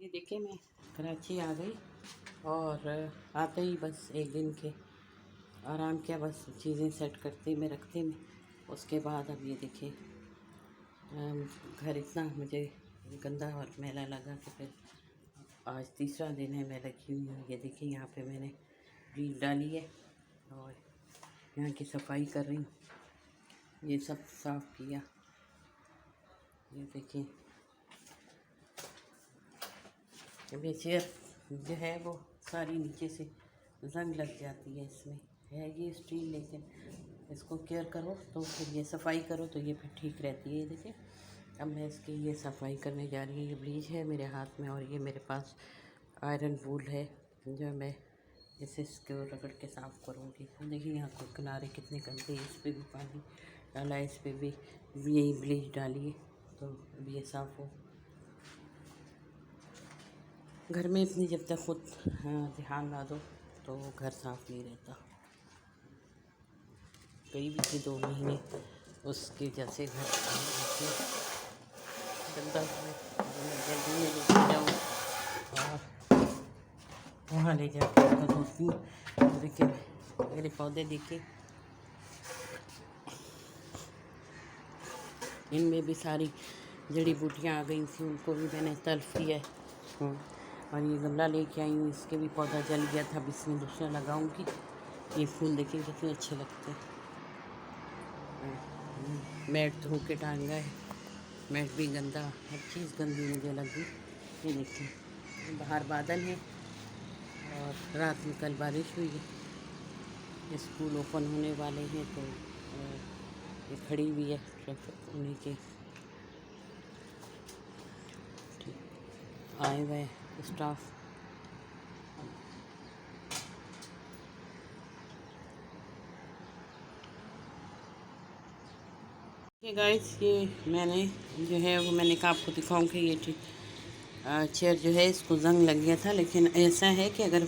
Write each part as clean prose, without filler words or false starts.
ये देखिए मैं कराची आ गई और आते ही बस एक दिन के आराम किया, बस चीज़ें सेट करते में रखते में। उसके बाद अब ये देखिए घर इतना मुझे गंदा और मैला लगा कि फिर आज तीसरा दिन है मैं लगी हुई हूँ। ये देखिए यहाँ पे मैंने ब्लीच डाली है और यहाँ की सफाई कर रही हूँ। ये सब साफ़ किया। ये देखिए अब ये चेयर जो है वो सारी नीचे से जंग लग जाती है। इसमें है ये स्टील, लेकिन इसको केयर करो तो फिर ये सफाई करो तो ये फिर ठीक रहती है। ये देखिए अब मैं इसकी ये सफाई करने जा रही हूँ। ये ब्लीच है मेरे हाथ में और ये मेरे पास आयरन वूल है जो मैं इसे इसको रगड़ के साफ़ करूँगी। देखिए यहाँ को किनारे कितने गंदे, इस पर भी पानी डाला है, इस पर भी यही ब्लीच डाली है। तो अब ये साफ़ हो। घर में इतनी जब तक खुद ध्यान ना दो तो घर साफ़ नहीं रहता। करीब के 2 महीने उसके जैसे घर गंदा जल्दी में लेके जाऊँ और वहाँ ले जाकर उसको धोती हूँ। देखिए मेरे पौधे देखिए, इनमें भी सारी जड़ी बूटियाँ आ गई थी, उनको भी मैंने तल्फ किया है। और ये गमला लेके आई हूँ, इसके भी पौधा जल गया था, अब इसमें दूसरा लगाऊंगी। ये फूल देखिए कितने अच्छे लगते हैं। मैट धो के टांगा है, मैट भी गंदा, हर चीज़ गंदी मुझे लगी। ये देखिए बाहर बादल है और रात में कल बारिश हुई है। स्कूल ओपन होने वाले हैं तो ये खड़ी हुई है ट्रैफिक होने के आए हुए स्टाफ। गाइस ये मैंने जो है वो मैंने कहा आपको दिखाऊं कि ये चेयर जो है इसको जंग लग गया था, लेकिन ऐसा है कि अगर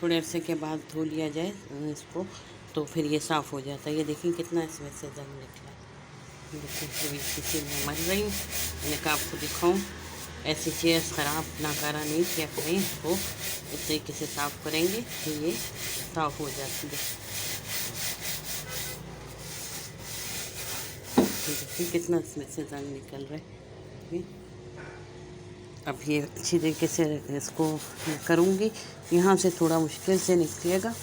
थोड़े अरसे के बाद धो लिया जाए इसको तो फिर ये साफ़ हो जाता है। ये देखिए कितना इसमें से जंग निकला है। देखिए किसी में मर रही हूँ, मैंने कहा आपको दिखाऊं। ऐसी चेयर्स ख़राब नाकारा नहीं किया करें, इसको इस तरीके से साफ़ करेंगे तो ये साफ़ हो जाती है। देखिए कितना इसमें से जंग निकल रहा है। अब ये अच्छी तरीके से इसको करूँगी। यहाँ से थोड़ा मुश्किल से निकलेगा,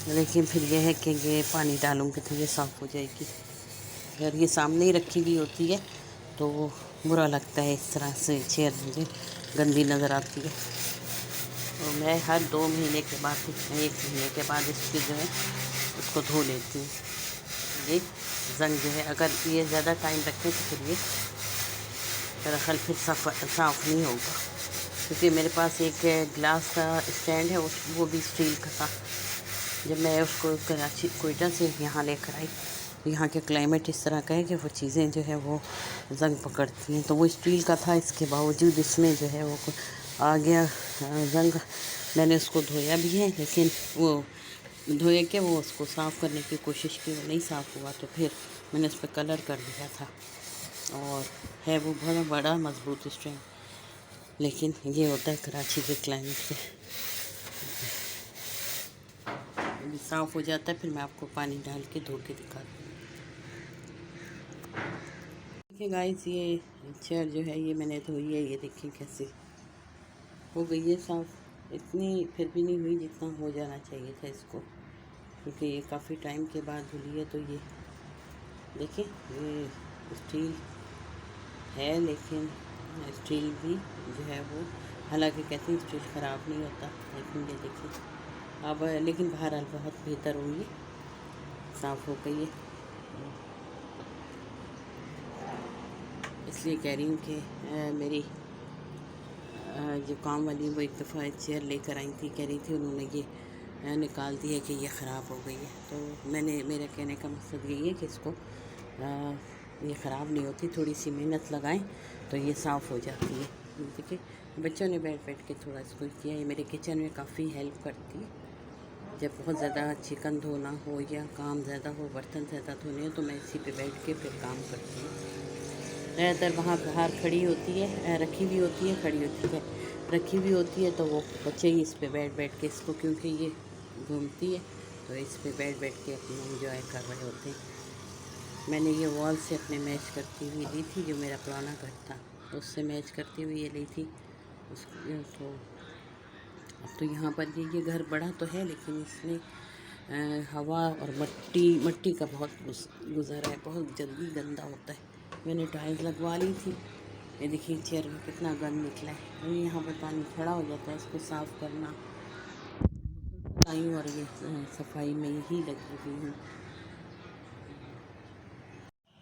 लेकिन फिर यह है कि ये पानी डालूँगी तो ये साफ़ हो जाएगी। अगर ये सामने ही रखी हुई होती है तो बुरा लगता है, इस तरह से चेयर मुझे गंदी नज़र आती है। तो मैं हर 2 महीने के बाद 1 महीने के बाद इसकी जो है उसको धो लेती हूँ। ये जंग जो है अगर ये ज़्यादा टाइम रखें तो फिर ये दरअसल फिर साफ़ नहीं होगा। क्योंकि मेरे पास एक ग्लास का स्टैंड है, वो भी स्टील का था। जब मैं उसको कराची कोयटा से यहाँ लेकर आई, यहाँ के क्लाइमेट इस तरह का है कि वो चीज़ें जो है वो जंग पकड़ती हैं, तो वो स्टील का था। इसके बावजूद इसमें जो है वो आ गया जंग। मैंने उसको धोया भी है, लेकिन वो धोए के वो उसको साफ़ करने की कोशिश की, वो नहीं साफ़ हुआ। तो फिर मैंने उस पर कलर कर दिया था और है वो बहुत बड़ा मजबूत स्टैंड, लेकिन ये होता है कराची के क्लाइमेट से। साफ़ हो जाता है फिर मैं आपको पानी डाल के धो के दिखाती हूँ। देखिए गाइस ये चेयर जो है ये मैंने धोई है, ये देखिए कैसे हो गई है साफ़। इतनी फिर भी नहीं हुई जितना हो जाना चाहिए था इसको, क्योंकि ये काफ़ी टाइम के बाद धुली है। तो ये देखिए ये स्टील है, लेकिन स्टील भी जो है वो, हालांकि कहते हैं स्टील ख़राब नहीं होता, लेकिन ये देखिए अब लेकिन बहरहाल बहुत बेहतर हुई, साफ़ हो गई है। इसलिए कह रही हूँ कि मेरी जो काम वाली वो एक दफ़ा चेयर लेकर आई थी, कह रही थी उन्होंने ये निकाल दी है कि ये ख़राब हो गई है। तो मेरा कहने का मकसद यही है कि इसको ये ख़राब नहीं होती, थोड़ी सी मेहनत लगाएं तो ये साफ़ हो जाती है। देखिए बच्चों ने बैठ बैठ के थोड़ा इसको किया। ये मेरे किचन में काफ़ी हेल्प करती है। जब बहुत ज़्यादा चिकन धोना हो या काम ज़्यादा हो, बर्तन ज़्यादा धोने हो, तो मैं इसी पे बैठ के फिर काम करती हूँ। ज़्यादातर वहाँ बाहर खड़ी होती है, रखी हुई होती है, खड़ी होती है, रखी हुई होती है। तो वो बच्चे ही इस पे बैठ बैठ के इसको, क्योंकि ये घूमती है तो इस पे बैठ बैठ के अपना इंजॉय कर रहे होते हैं। मैंने ये वॉल से अपने मैच करती हुई ली थी, जो मेरा पुराना घर था उससे मैच करती हुई ये ली थी उसको। तो अब तो यहाँ पर ये घर बड़ा तो है, लेकिन इसमें हवा और मट्टी का बहुत गुज़र है, बहुत जल्दी गंदा होता है। मैंने टाइल्स लगवा ली थी, ये देखिए चेयर में कितना गंद निकला है। और यहाँ पर पानी खड़ा हो जाता है, इसको साफ़ करना आई, और ये सफाई में ही लगी हुई हूँ।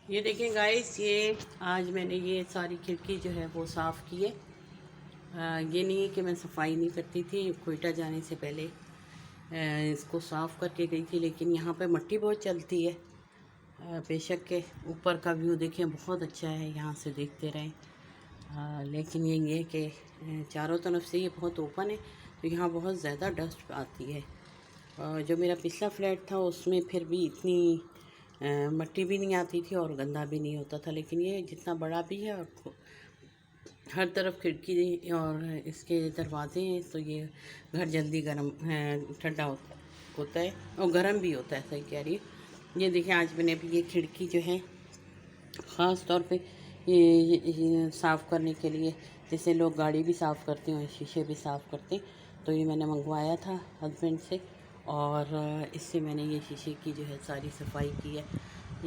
ये देखें गाइस, ये आज मैंने ये सारी खिड़की जो है वो साफ़ की है। ये नहीं है कि मैं सफाई नहीं करती थी, कोयटा जाने से पहले इसको साफ़ करके गई थी, लेकिन यहाँ पे मट्टी बहुत चलती है। बेशक के ऊपर का व्यू देखें बहुत अच्छा है, यहाँ से देखते रहें। लेकिन ये है कि चारों तरफ से ये बहुत ओपन है, तो यहाँ बहुत ज़्यादा डस्ट आती है। जो मेरा पिछला फ्लैट था उसमें फिर भी इतनी मट्टी भी नहीं आती थी और गंदा भी नहीं होता था, लेकिन ये जितना बड़ा भी है और हर तरफ खिड़की और इसके दरवाजे हैं, तो ये घर जल्दी गर्म ठंडा होता है और गर्म भी होता है, सही कह रही है। ये देखिए, आज मैंने भी ये खिड़की जो है ख़ास तौर पे ये साफ़ करने के लिए, जैसे लोग गाड़ी भी साफ़ करते हैं, शीशे भी साफ़ करते हैं, तो ये मैंने मंगवाया था हस्बैंड से, और इससे मैंने ये शीशे की जो है सारी सफाई की है।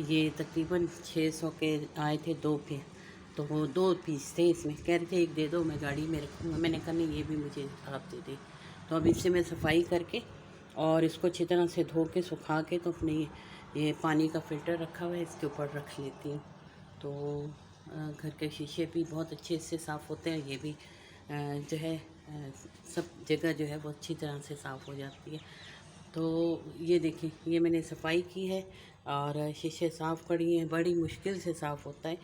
ये तकरीबन 600 के आए थे, 2 पे, तो वो 2 पीस थे इसमें। कह रहे थे एक दे दो, मैं गाड़ी में रखूँगा। मैंने कहा नहीं, ये भी मुझे आप दे दें। तो अब इससे मैं सफाई करके और इसको अच्छी तरह से धो के सुखा के, तो अपने ये पानी का फ़िल्टर रखा हुआ है, इसके ऊपर रख लेती हूँ। तो घर के शीशे भी बहुत अच्छे से साफ़ होते हैं। ये भी जो है सब जगह जो है वो अच्छी तरह से साफ़ हो जाती है। तो ये देखिए, ये मैंने सफाई की है और शीशे साफ़ करी हैं, बड़ी मुश्किल से साफ़ होता है।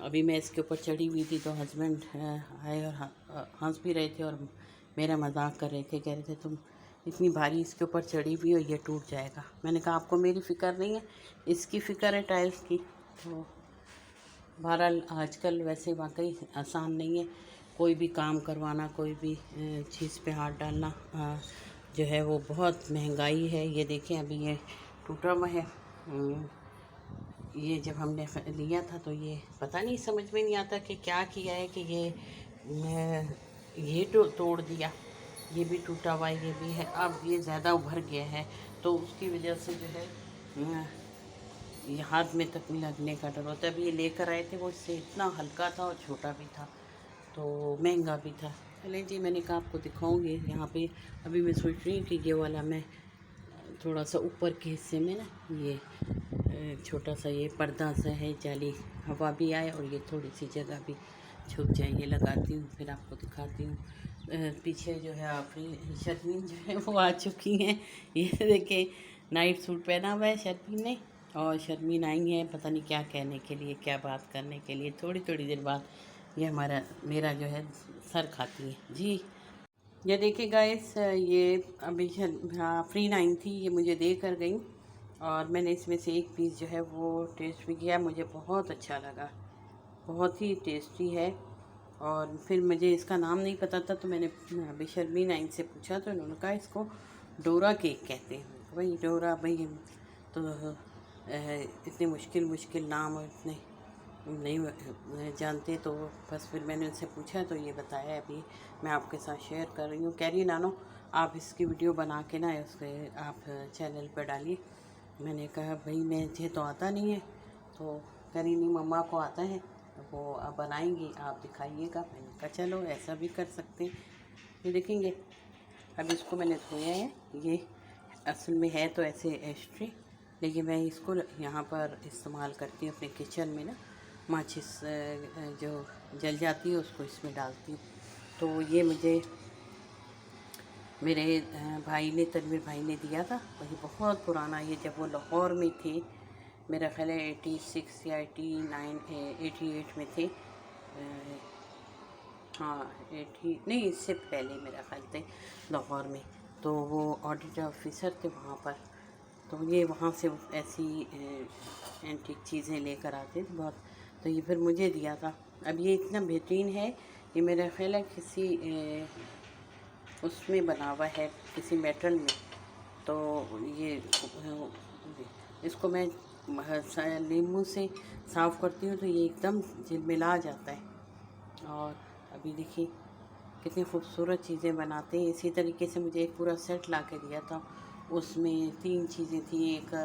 अभी मैं इसके ऊपर चढ़ी हुई थी, तो हस्बैंड आए और हंस भी रहे थे और मेरा मजाक कर रहे थे। कह रहे थे तुम इतनी भारी इसके ऊपर चढ़ी हुई हो, ये टूट जाएगा। मैंने कहा आपको मेरी फ़िक्र नहीं है, इसकी फ़िक्र है टाइल्स की। तो बहरहाल आजकल वैसे वाकई आसान नहीं है कोई भी काम करवाना, कोई भी चीज़ पे हाथ डालना जो है वो बहुत महंगाई है। ये देखें, अभी ये टूटा हुआ है। ये जब हमने लिया था तो ये पता नहीं, समझ में नहीं आता कि क्या किया है कि ये तोड़ दिया। ये भी टूटा हुआ है, ये भी है। अब ये ज़्यादा उभर गया है, तो उसकी वजह से जो है ये हाथ में तक नहीं लगने का डर होता है। अभी ये लेकर आए थे, वो इससे इतना हल्का था और छोटा भी था, तो महंगा भी था। चलें जी, मैंने कहा आपको दिखाऊंगी यहाँ पे। अभी मैं सोच रही हूँ कि ये वाला मैं थोड़ा सा ऊपर के हिस्से में ना, ये छोटा सा ये पर्दा सा है, जाली हवा भी आए और ये थोड़ी सी जगह भी छुप जाए, ये लगाती हूँ, फिर आपको दिखाती हूँ। पीछे जो है अपनी शर्मीन जो है वो आ चुकी हैं। ये देखें, नाइट सूट पहना हुआ है शर्मीन ने, और शर्मीन आई है पता नहीं क्या कहने के लिए, क्या बात करने के लिए। थोड़ी थोड़ी देर बाद ये मेरा जो है सर खाती है जी। ये देखिए गाइस, ये अभी फ्री नाइन थी, ये मुझे दे कर गई, और मैंने इसमें से एक पीस जो है वो टेस्ट भी किया, मुझे बहुत अच्छा लगा, बहुत ही टेस्टी है। और फिर मुझे इसका नाम नहीं पता था, तो मैंने अभी शर्मी नाइन से पूछा, तो उन्होंने कहा इसको डोरा केक कहते हैं। भाई डोरा, भाई तो इतने मुश्किल नाम और इतने नहीं जानते, तो बस फिर मैंने उनसे पूछा, तो ये बताया। अभी मैं आपके साथ शेयर कर रही हूँ। कह रही नानो आप इसकी वीडियो बना के ना उसके आप चैनल पर डालिए। मैंने कहा भाई मुझे तो आता नहीं है, तो कह रही नहीं मम्मा को आता है, वो आप बनाएंगी, आप दिखाइएगा। मैंने कहा चलो ऐसा भी कर सकते हैं, ये देखेंगे। अब इसको मैंने धोया है, ये असल में है तो ऐसे एस्ट्री, लेकिन मैं इसको यहाँ पर इस्तेमाल करती हूँ अपने किचन में ना, माचिस जो जल जाती है उसको इसमें डालती हूँ। तो ये मुझे मेरे भाई ने, तनवीर भाई ने दिया था, वही बहुत पुराना। ये जब वो लाहौर में थे, मेरा ख्याल है 86 या 88 में थे। हाँ 80 नहीं, इससे पहले मेरा ख्याल थे लाहौर में, तो वो ऑडिट ऑफिसर थे वहाँ पर। तो ये वहाँ से ऐसी एंटीक चीज़ें लेकर आते थे बहुत। तो ये फिर मुझे दिया था। अब ये इतना बेहतरीन है, ये मेरा ख्याल है किसी उसमें बना हुआ है, किसी मेटल में। तो ये इसको मैं नींबू से साफ़ करती हूँ तो ये एकदम झिलमिला जाता है। और अभी देखिए कितनी खूबसूरत चीज़ें बनाते हैं। इसी तरीके से मुझे एक पूरा सेट ला के दिया था, उसमें 3 चीज़ें थी। एक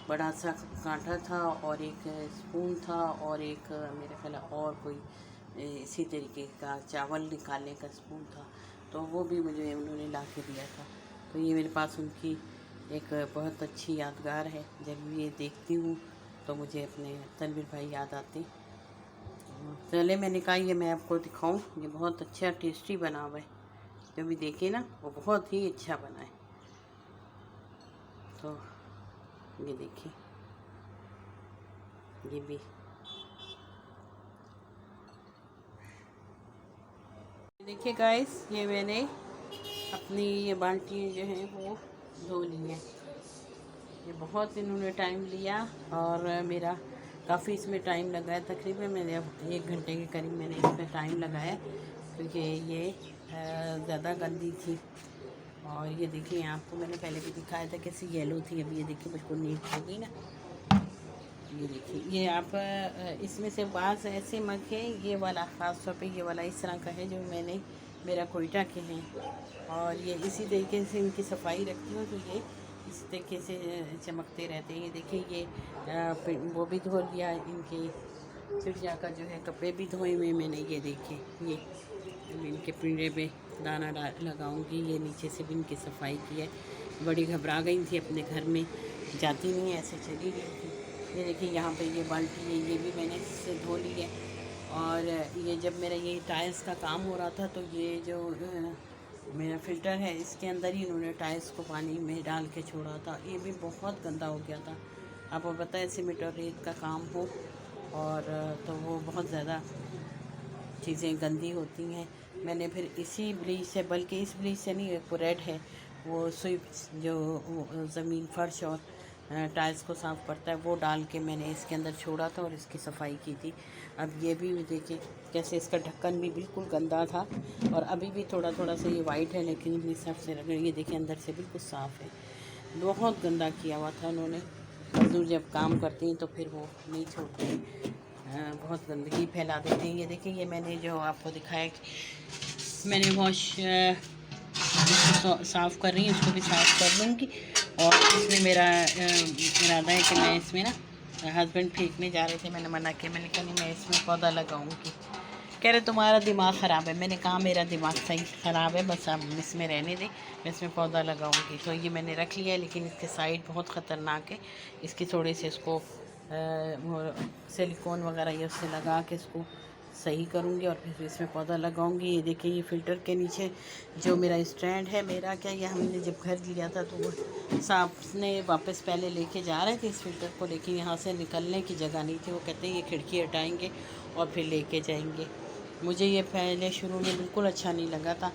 बड़ा सा कांटा था और एक स्पून था और एक मेरे ख्याल और कोई इसी तरीके का चावल निकालने का स्पून था। तो वो भी मुझे उन्होंने ला के दिया था। तो ये मेरे पास उनकी एक बहुत अच्छी यादगार है। जब ये देखती हूँ तो मुझे अपने तनवीर भाई याद आते। चले मैंने कहा ये मैं आपको दिखाऊं, ये बहुत अच्छा टेस्टी बना हुआ है। जो भी देखे ना वो बहुत ही अच्छा बना है। तो ये देखिए, ये भी देखिए गाइस, ये मैंने अपनी ये बाल्टी जो है वो धो ली है। ये बहुत इन्होंने टाइम लिया और मेरा काफ़ी इसमें टाइम लगा है। तकरीबन मैंने अब 1 घंटे के करीब मैंने इसमें टाइम लगाया, क्योंकि ये ज़्यादा गंदी थी। और ये देखिए, आपको मैंने पहले भी दिखाया था कैसी येलो थी। अब ये देखिए बिल्कुल नीट होगी ना। ये देखिए, ये आप इसमें से बाज़ ऐसे मग हैं, ये वाला ख़ास तौर पे ये वाला इस तरह का है जो मैंने मेरा कोयटा के हैं। और ये इसी तरीके से इनकी सफाई रखती हूँ तो ये इसी तरीके से चमकते रहते हैं। ये देखिए, ये वो भी धो लिया, इनके चिड़िया का जो है कपड़े भी धोए हुए मैंने। ये देखिए, ये इनके पिंजरे पे दाना लगाऊंगी। ये नीचे से भी इनकी सफाई की है। बड़ी घबरा गई थी, अपने घर में जाती नहीं, ऐसे चली गई थी। ये देखिए, यहाँ पे ये बाल्टी है, ये भी मैंने इससे धो ली है। और ये जब मेरा ये टाइल्स का काम हो रहा था तो ये जो मेरा फ़िल्टर है इसके अंदर ही इन्होंने टाइल्स को पानी में डाल के छोड़ा था। ये भी बहुत गंदा हो गया था। आपको पता है सीमेंट और रेत का काम हो और तो वो बहुत ज़्यादा चीज़ें गंदी होती हैं। मैंने फिर इसी ब्लीच से, बल्कि इस ब्लीच से नहीं, एक रेड है वो स्वीप जो ज़मीन फर्श और टाइल्स को साफ़ करता है, वो डाल के मैंने इसके अंदर छोड़ा था और इसकी सफाई की थी। अब ये भी देखिए कैसे इसका ढक्कन भी बिल्कुल गंदा था और अभी भी थोड़ा थोड़ा सा ये वाइट है, लेकिन अपनी सर्फ से रगड़, ये देखिए अंदर से बिल्कुल साफ़ है। बहुत गंदा किया हुआ था उन्होंने। मजदूर जब काम करते हैं तो फिर वो नहीं छोड़ते हैं, बहुत गंदगी फैला देते हैं। ये देखिए, ये मैंने जो आपको दिखाया मैंने वॉश साफ़ कर रही हूँ, उसको भी साफ़ कर लूँगी। और इसमें मेरा इरादा है कि मैं इसमें ना, हस्बैंड फेंकने जा रहे थे, मैंने मना किया। मैंने कहा नहीं, मैं इसमें पौधा लगाऊंगी। कह रहे तुम्हारा दिमाग ख़राब है। मैंने कहा मेरा दिमाग सही ख़राब है, बस आप इसमें रहने दें, मैं इसमें पौधा लगाऊंगी। तो ये मैंने रख लिया है, लेकिन इसके साइड बहुत ख़तरनाक है। इसकी थोड़ी सी इसको सिलिकॉन वगैरह ये उससे लगा के इसको सही करूँगी और फिर इसमें पौधा लगाऊंगी। ये देखिए, ये फ़िल्टर के नीचे जो मेरा स्टैंड है, मेरा क्या, ये हमने जब घर लिया था तो वो साहब ने वापस पहले लेके जा रहे थे इस फ़िल्टर को, लेकिन यहाँ से निकलने की जगह नहीं थी। वो कहते हैं ये खिड़की हटाएंगे और फिर लेके जाएंगे। मुझे ये पहले शुरू में बिल्कुल अच्छा नहीं लगा था,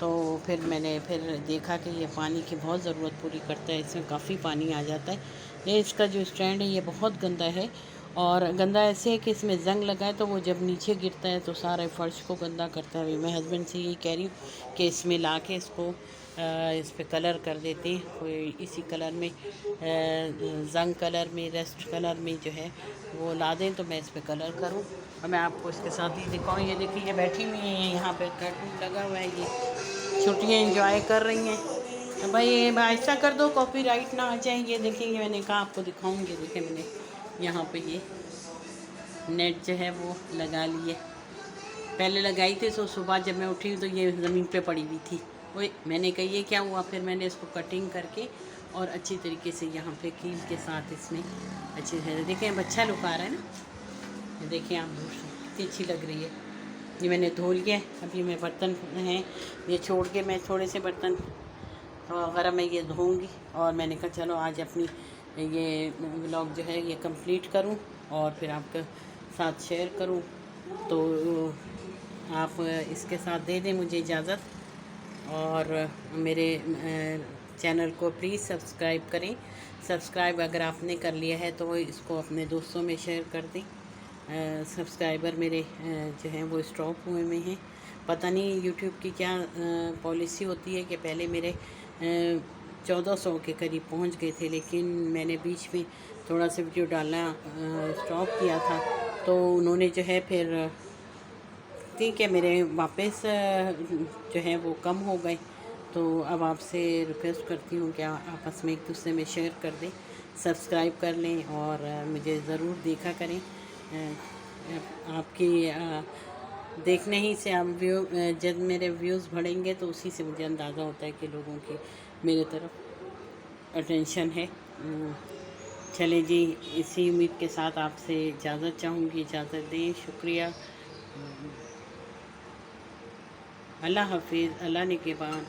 तो फिर मैंने देखा कि ये पानी की बहुत ज़रूरत पूरी करता है, इसमें काफ़ी पानी आ जाता है। ये इसका जो स्टैंड है ये बहुत गंदा है, और गंदा ऐसे है कि इसमें जंग लगा है तो वो जब नीचे गिरता है तो सारे फर्श को गंदा करता है। मैं हस्बैंड से यही कह रही हूँ कि इसमें ला के इसको इस पर कलर कर देते हैं, कोई इसी कलर में, जंग कलर में, रस्ट कलर में जो है वो ला दें तो मैं इस पर कलर करूँ और मैं आपको इसके साथ ही दिखाऊँ। ये देखिए, ये बैठी हुई हैं यहाँ पे, कार्टून लगा हुआ है, ये छुट्टियाँ एंजॉय कर रही हैं। तो भाई ये ऐसा कर दो कॉपीराइट ना आ जाए। ये देखेंगे, मैंने कहा आपको दिखाऊंगी। देखिए, मैंने यहाँ पे ये नेट जो है वो लगा लिए, पहले लगाई थी तो सुबह जब मैं उठी तो ये ज़मीन पे पड़ी हुई थी। वही मैंने कही ये क्या हुआ, फिर मैंने इसको कटिंग करके और अच्छी तरीके से यहाँ पे कील के साथ इसमें अच्छी से, देखें अब अच्छा लुक आ रहा है ना। ये देखिए आप, कितनी अच्छी लग रही है। ये मैंने धो लिया है। अभी मैं बर्तन हैं ये छोड़ के, मैं थोड़े से बर्तन वगैरह मैं ये धोऊँगी। और मैंने कहा चलो आज अपनी ये व्लॉग जो है ये कंप्लीट करूं और फिर आपके साथ शेयर करूं। तो आप इसके साथ दे दें मुझे इजाज़त, और मेरे चैनल को प्लीज़ सब्सक्राइब करें। सब्सक्राइब अगर आपने कर लिया है तो इसको अपने दोस्तों में शेयर कर दें। सब्सक्राइबर मेरे जो हैं वो स्टॉप हुए में हैं। पता नहीं यूट्यूब की क्या पॉलिसी होती है कि पहले मेरे 1400 के करीब पहुंच गए थे, लेकिन मैंने बीच में थोड़ा सा वीडियो डालना स्टॉप किया था, तो उन्होंने जो है फिर ठीक है मेरे वापस जो है वो कम हो गए। तो अब आपसे रिक्वेस्ट करती हूँ कि आपस में एक दूसरे में शेयर कर दें, सब्सक्राइब कर लें और मुझे ज़रूर देखा करें। आपकी देखने ही से आप जब मेरे व्यूज़ बढ़ेंगे तो उसी से मुझे अंदाज़ा होता है कि लोगों की मेरे तरफ अटेंशन है। चलें जी, इसी उम्मीद के साथ आपसे इजाज़त चाहूँगी। इजाज़त दें, शुक्रिया। अल्लाह हाफिज़, अल्लाह निगहबान।